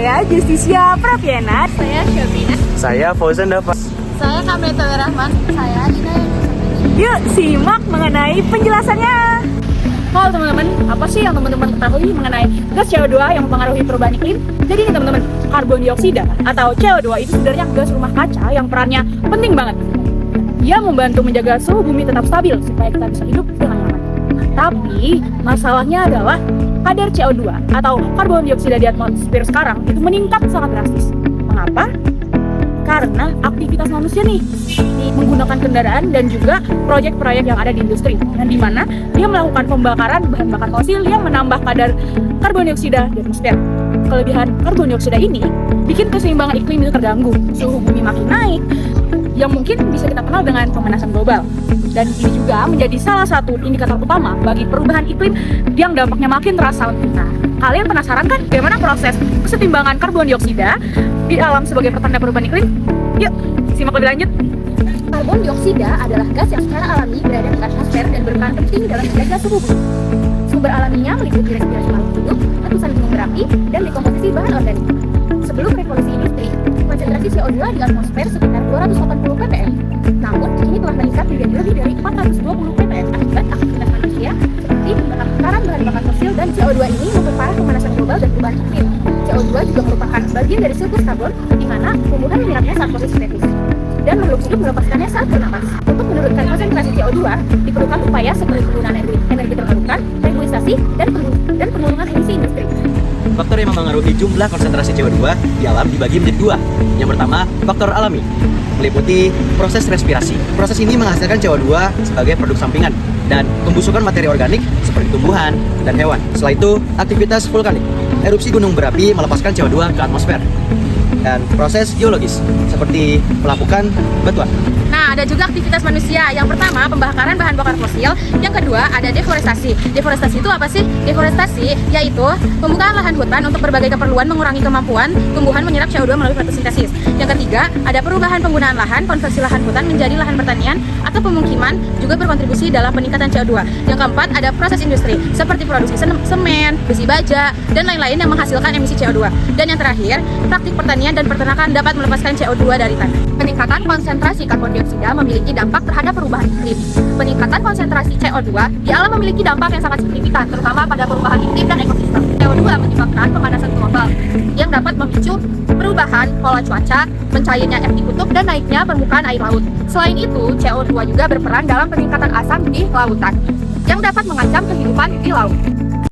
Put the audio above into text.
Saya Justisia Praviana. Saya Syabina. Saya Fauzan Dafa. Saya Kameta Rahman. Saya Ina. Yuk simak mengenai penjelasannya. Halo teman-teman, apa sih yang teman-teman ketahui mengenai gas CO2 yang mempengaruhi perubahan iklim? Jadi nih teman-teman, karbon dioksida atau CO2 itu sebenarnya gas rumah kaca yang perannya penting banget. Ia membantu menjaga suhu bumi tetap stabil supaya kita bisa hidup dengan nyaman. Tapi masalahnya adalah kadar CO2 atau karbon dioksida di atmosfer sekarang itu meningkat sangat drastis. Mengapa? Karena aktivitas manusia nih menggunakan kendaraan dan juga proyek-proyek yang ada di industri, yang dimana dia melakukan pembakaran bahan bakar fosil yang menambah kadar karbon dioksida di atmosfer. Kelebihan karbon dioksida ini bikin keseimbangan iklim itu terganggu, suhu bumi makin naik, yang mungkin bisa kita kenal dengan pemanasan global. Dan ini juga menjadi salah satu indikator utama bagi perubahan iklim yang dampaknya makin terasa untuk kita. Kalian penasaran kan bagaimana proses kesetimbangan karbon dioksida di alam sebagai pertanda perubahan iklim? Yuk, simak lebih lanjut. Karbon dioksida adalah gas yang secara alami berada di atmosfer dan berperan penting dalam menjaga suhu bumi. Sumber alaminya meliputi respirasi makhluk hidup, letusan gunung berapi, dan dekomposisi bahan organik. Sebelum revolusi industri, konsentrasi CO2 di atmosfer sekitar 280 ppm. Namun, kini telah meningkat menjadi lebih dari 420 ppm akibat aktivitas manusia seperti pembakaran bahan bakar fosil, dan CO2 ini memperparah pemanasan global dan perubahan iklim. CO2 juga merupakan bagian dari siklus karbon, di mana tumbuhan menyerapnya saat proses tetis dan makhluk hidup melepaskannya saat bernapas. Untuk menurunkan konsentrasi CO2, diperlukan upaya seperti penggunaan energi terbarukan, regulasi, dan penurunan emisi industri. Faktor yang mempengaruhi jumlah konsentrasi CO2 di alam dibagi menjadi dua. Yang pertama, faktor alami, meliputi proses respirasi. Proses ini menghasilkan CO2 sebagai produk sampingan dan pembusukan materi organik seperti tumbuhan dan hewan. Setelah itu, aktivitas vulkanik. Erupsi gunung berapi melepaskan CO2 ke atmosfer. Dan proses geologis seperti pelapukan batuan. Nah, ada juga aktivitas manusia. Yang pertama, pembakaran bahan bakar fosil. Yang kedua, ada deforestasi. Deforestasi itu apa sih? Deforestasi yaitu pembukaan lahan hutan untuk berbagai keperluan mengurangi kemampuan tumbuhan menyerap CO2 melalui fotosintesis. Yang ketiga, ada perubahan penggunaan lahan, konversi lahan hutan menjadi lahan pertanian atau pemukiman juga berkontribusi dalam peningkatan CO2. Yang keempat, ada proses industri seperti produksi semen, besi baja, dan lain-lain yang menghasilkan emisi CO2. Dan yang terakhir, praktik pertanian dan peternakan dapat melepaskan CO2 dari tanah. Peningkatan konsentrasi karbon dioksida memiliki dampak terhadap perubahan iklim. Peningkatan konsentrasi CO2 di alam memiliki dampak yang sangat signifikan, terutama pada perubahan iklim dan ekosistem. CO2 menyebabkan pemanasan global yang dapat memicu perubahan pola cuaca, mencairnya es di kutub, dan naiknya permukaan air laut. Selain itu, CO2 juga berperan dalam peningkatan asam di lautan yang dapat mengancam kehidupan di laut.